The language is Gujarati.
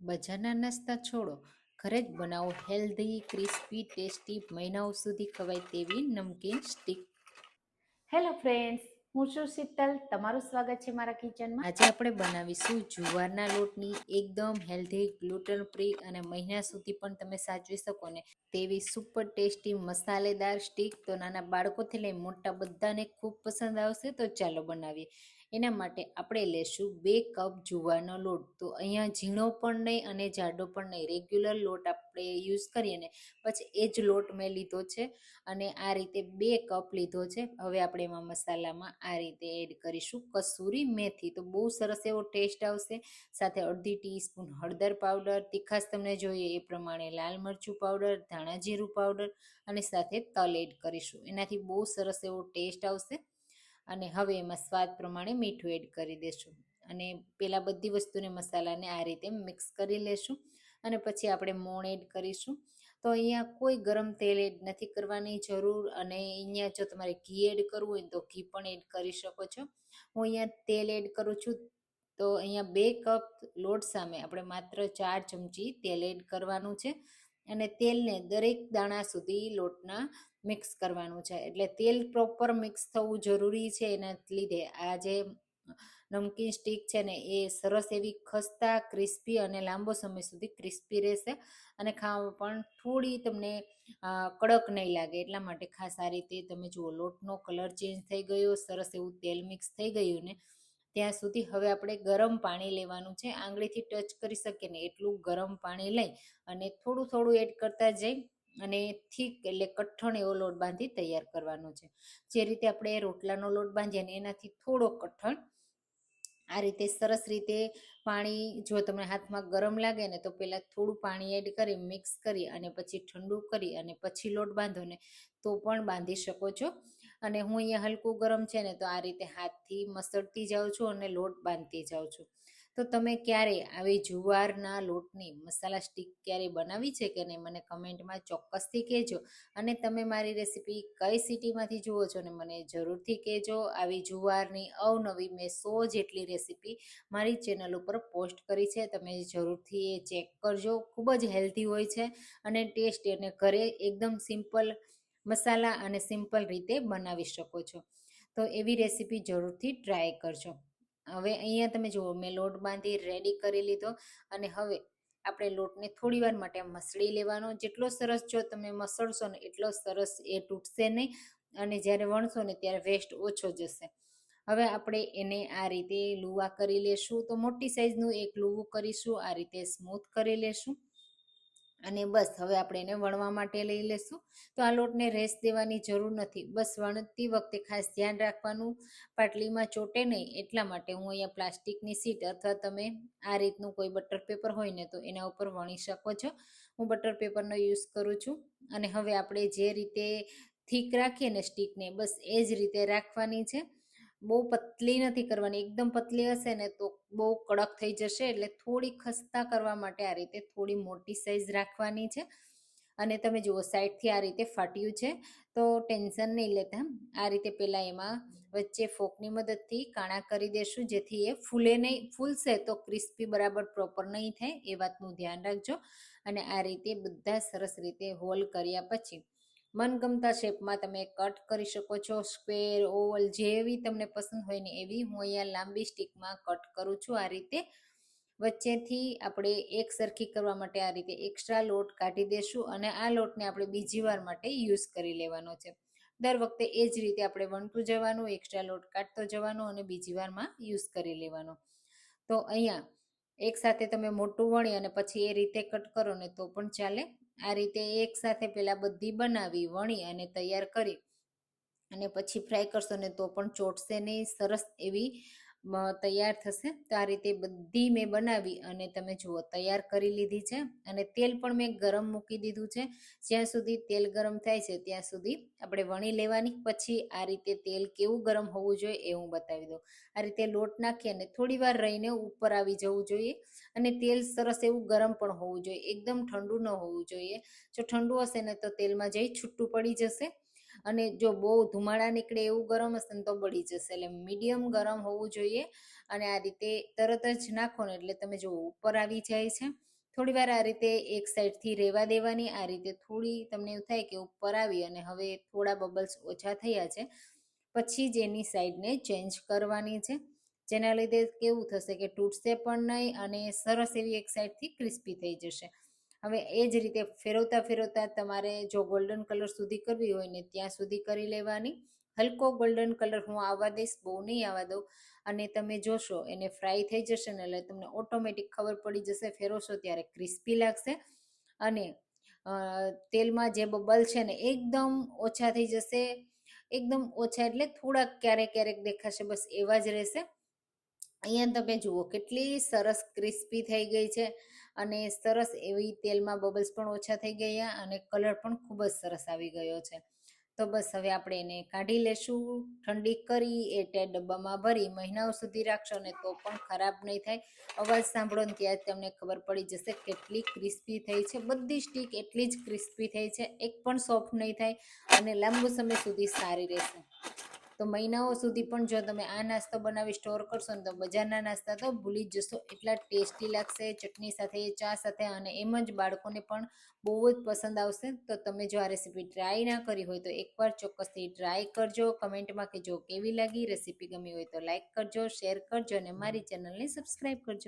બજારના નાસ્તા છોડો, ઘરે જ બનાવો હેલ્ધી, ક્રિસ્પી, ટેસ્ટી, મહિનાઓ સુધી ખવાય તેવી નમકીન સ્ટીક. હેલો ફ્રેન્ડ્સ, હું છું શીતલ. તમારું સ્વાગત છે મારા કિચનમાં. આજે આપણે બનાવીશું જુવારના લોટની એકદમ હેલ્ધી, ગ્લુટન ફ્રી અને મહિના સુધી પણ તમે સાચવી શકો ને તેવી સુપર ટેસ્ટી મસાલેદાર સ્ટીક. તો નાના બાળકોથી લઈ મોટા બધાને ખૂબ પસંદ આવશે. તો ચાલો બનાવીએ. એના માટે આપણે લેશું 2 કપ જુવારનો લોટ. તો અહીંયા ઝીણો પણ નહીં અને જાડો પણ નહીં, રેગ્યુલર લોટ આપણે યુઝ કરીએ ને પછી એ જ લોટ મેં લીધો છે અને આ રીતે 2 કપ લીધો છે. હવે આપણે એમાં મસાલામાં આ રીતે એડ કરીશું કસૂરી મેથી. તો બહુ સરસ એવો ટેસ્ટ આવશે. સાથે અડધી ટીસ્પૂન હળદર પાવડર, તીખાશ તમને જોઈએ એ પ્રમાણે લાલ મરચું પાવડર, ધાણા જીરું પાવડર અને સાથે તલ એડ કરીશું. એનાથી બહુ સરસ એવો ટેસ્ટ આવશે. અને હવે એમાં સ્વાદ પ્રમાણે મીઠું એડ કરી દેશું અને પેલા બધી વસ્તુને મસાલાને આ રીતે મિક્સ કરી લેશું અને પછી આપણે મોણ એડ કરીશું. તો અહીંયા કોઈ ગરમ તેલ એડ નથી કરવાની જરૂર અને અહીંયા જો તમારે ઘી એડ કરવું હોય તો ઘી પણ એડ કરી શકો છો. હું અહીંયા તેલ એડ કરું છું. તો અહીંયા 2 કપ લોટ સામે આપણે માત્ર 4 ચમચી તેલ એડ કરવાનું છે અને તેલને દરેક દાણા સુધી લોટના મિક્સ કરવાનું છે. એટલે તેલ પ્રોપર મિક્સ થવું જરૂરી છે. એના લીધે આ જે નમકીન સ્ટીક છે ને એ સરસ એવી ખસ્તા, ક્રિસ્પી અને લાંબો સમય સુધી ક્રિસ્પી રહેશે અને ખાવામાં પણ થોડી તમને કડક નહીં લાગે. એટલા માટે ખાસ આ રીતે તમે જુઓ લોટનો કલર ચેન્જ થઈ ગયો, સરસ એવું તેલ મિક્સ થઈ ગયું ને ત્યાં સુધી હવે આપણે ગરમ પાણી લેવાનું છે. આંગળીથી ટચ કરી શકીએ ને એટલું ગરમ પાણી લઈ અને થોડું થોડું એડ કરતા જઈ અને થીક એટલે કઠણ એવો લોટ બાંધી તૈયાર કરવાનો છે. જે રીતે આપણે રોટલાનો લોટ બાંધીએ ને એનાથી થોડો કઠણ આ રીતે સરસ રીતે પાણી જો તમને હાથમાં ગરમ લાગે ને તો પહેલાં થોડું પાણી એડ કરી મિક્સ કરી અને પછી ઠંડુ કરી અને પછી લોટ બાંધો ને તો પણ બાંધી શકો છો. અને હું અહીંયા હલકું ગરમ છે ને તો આ રીતે હાથથી મસળતી જાઉં છું અને લોટ બાંધતી જાઉં છું. તો તમે ક્યારે આવી જુવારના લોટની મસાલા સ્ટીક ક્યારે બનાવી છે કે નહીં મને કમેન્ટમાં ચોક્કસથી કહેજો. અને તમે મારી રેસીપી કઈ સિટીમાંથી જુઓ છો ને મને જરૂરથી કહેજો. આવી જુવારની અવનવી મેં 100 જેટલી રેસીપી મારી ચેનલ ઉપર પોસ્ટ કરી છે. તમે જરૂરથી એ ચેક કરજો. ખૂબ જ હેલ્ધી હોય છે અને ટેસ્ટી અને ઘરે એકદમ સિમ્પલ મસાલા અને સિમ્પલ રીતે બનાવી શકો છો. તો એવી રેસીપી જરૂરથી ટ્રાય કરજો. હવે અહીંયા તમે જુઓ મેં લોટ બાંધી રેડી કરી લીધો અને હવે આપણે લોટને થોડી વાર માટે મસળી લેવાનો. જેટલો સરસ જો તમે મસળશો ને એટલો સરસ એ તૂટશે નહીં અને જ્યારે વણશો ને ત્યારે વેસ્ટ ઓછો જશે. હવે આપણે એને આ રીતે લુવા કરી લેશું. તો મોટી સાઈઝનું એક લુવું કરીશું, આ રીતે સ્મૂથ કરી લેશું અને બસ હવે આપણે એને વણવા માટે લઈ લેશું. તો આ લોટને રેસ્ટ દેવાની જરૂર નથી. બસ વણતી વખતે ખાસ ધ્યાન રાખવાનું પાટલીમાં ચોટે નહીં. એટલા માટે હું અહીંયા પ્લાસ્ટિકની સીટ અથવા તમે આ રીતનું કોઈ બટર પેપર હોય ને તો એના ઉપર વણી શકો છો. હું બટર પેપરનો યુઝ કરું છું. અને હવે આપણે જે રીતે થીક રાખીએ ને સ્ટીકને બસ એ જ રીતે રાખવાની છે. બહુ પતલી નથી કરવાની. એકદમ પતલી હશે ને તો બહુ કડક થઈ જશે. એટલે થોડી ખસ્તા કરવા માટે આ રીતે થોડી મોટી સાઈઝ રાખવાની છે. અને તમે જુઓ સાઈડથી આ રીતે ફાટ્યું છે તો ટેન્શન નહીં લેતા. આ રીતે પહેલાં એમાં વચ્ચે ફોકની મદદથી કાણા કરી દેશું જેથી એ ફૂલે નહીં. ફૂલશે તો ક્રિસ્પી બરાબર પ્રોપર નહીં થાય એ વાતનું ધ્યાન રાખજો. અને આ રીતે બધા સરસ રીતે હોલ કર્યા પછી મનગમતા શેપમાં તમે કટ કરી શકો છો. સ્ક્વેર, ઓવલ જેવી તમને પસંદ હોય ને એવી હું અહીંયા લાંબી સ્ટીકમાં કટ કરું છું. આ રીતે વચ્ચેથી આપણે એક સરખી કરવા માટે આ રીતે એક્સ્ટ્રા લોટ કાઢી દેશું અને આ લોટને આપણે બીજી વાર માટે યુઝ કરી લેવાનો છે. દર વખતે એ જ રીતે આપણે વણતું જવાનું, એક્સ્ટ્રા લોટ કાઢતો જવાનો અને બીજી વારમાં યુઝ કરી લેવાનો. તો અહીંયા એક સાથે તમે મોટું વણી અને પછી એ રીતે કટ કરો ને તો પણ ચાલે. આ રીતે એક સાથે પહેલાં બધી બનાવી, વણી અને તૈયાર કરી અને પછી ફ્રાય કરશો ને તો પણ ચોટશે નહીં. સરસ એવી તૈયાર થશે. તો આ રીતે બધી મેં બનાવી અને તમે જુઓ તૈયાર કરી લીધી છે. અને તેલ પણ મેં ગરમ મૂકી દીધું છે. જ્યાં સુધી તેલ ગરમ થાય છે ત્યાં સુધી આપણે વણી લેવાની. પછી આ રીતે તેલ કેવું ગરમ હોવું જોઈએ એ હું બતાવી દઉં. આ રીતે લોટ નાખી અને થોડી વાર રહીને ઉપર આવી જવું જોઈએ અને તેલ સરસ એવું ગરમ પણ હોવું જોઈએ. એકદમ ઠંડુ ન હોવું જોઈએ. જો ઠંડુ હશે ને તો તેલમાં જઈ છૂટું પડી જશે અને જો બહુ ધુમાડા નીકળે એવું ગરમ હશે ને તો બળી જશે. એટલે મીડિયમ ગરમ હોવું જોઈએ અને આ રીતે તરત જ નાખો ને એટલે તમે જુઓ ઉપર આવી જાય છે થોડી વાર આ રીતે એક સાઈડથી રહેવા દેવાની. આ રીતે થોડી તમને એવું થાય કે ઉપર આવી અને હવે થોડા બબલ્સ ઓછા થયા છે, પછી જ એની સાઈડને ચેન્જ કરવાની છે, જેના લીધે કેવું થશે કે તૂટશે પણ નહીં અને સરસ એવી એક સાઈડથી ક્રિસ્પી થઈ જશે. હવે એ જ રીતે ફેરવતા ફેરવતા તમારે જો ગોલ્ડન કલર સુધી કરવી હોય ને ત્યાં સુધી કરી લેવાની. હલકો ગોલ્ડન કલર હું આવવા દઈશ, બહુ નહીં આવવા દઉં. અને તમે જોશો એને ફ્રાય થઈ જશે ને એટલે તમને ઓટોમેટિક ખબર પડી જશે, ફેરવશો ત્યારે ક્રિસ્પી લાગશે અને તેલમાં જે બબલ છે ને એકદમ ઓછા થઈ જશે. એકદમ ઓછા એટલે થોડાક ક્યારેક ક્યારેક દેખાશે, બસ એવા જ રહેશે. અહીંયા તમે જુઓ કેટલી સરસ ક્રિસ્પી થઈ ગઈ છે અને સરસ એવી તેલમાં બબલ્સ પણ ઓછા થઈ ગયા અને કલર પણ ખૂબ જ સરસ આવી ગયો છે. તો બસ હવે આપણે એને કાઢી લેશું. ઠંડી કરી એરટાઈટ ડબ્બામાં ભરી મહિનાઓ સુધી રાખશો ને તો પણ ખરાબ નહીં થાય. અવાજ સાંભળો ને ત્યાં તમને ખબર પડી જશે કેટલી ક્રિસ્પી થઈ છે. બધી સ્ટીક એટલી જ ક્રિસ્પી થઈ છે, એક પણ સોફ્ટ નહીં થાય અને લાંબો સમય સુધી સારી રહેશે. તો મહિનાઓ સુધી પણ જો તમે આ નાસ્તો બનાવી સ્ટોર કરશો ને તો બજારના નાસ્તા તો ભૂલી જ જશો, એટલા ટેસ્ટી લાગશે ચટણી સાથે, ચા સાથે, અને એમ જ બાળકોને પણ બહુ જ પસંદ આવશે. તો તમે જો આ રેસીપી ટ્રાય ના કરી હોય તો એકવાર ચોક્કસથી ટ્રાય કરજો. કમેન્ટમાં કહેજો કેવી લાગી. રેસીપી ગમી હોય તો લાઈક કરજો, શેર કરજો અને મારી ચેનલને સબસ્ક્રાઈબ કરજો.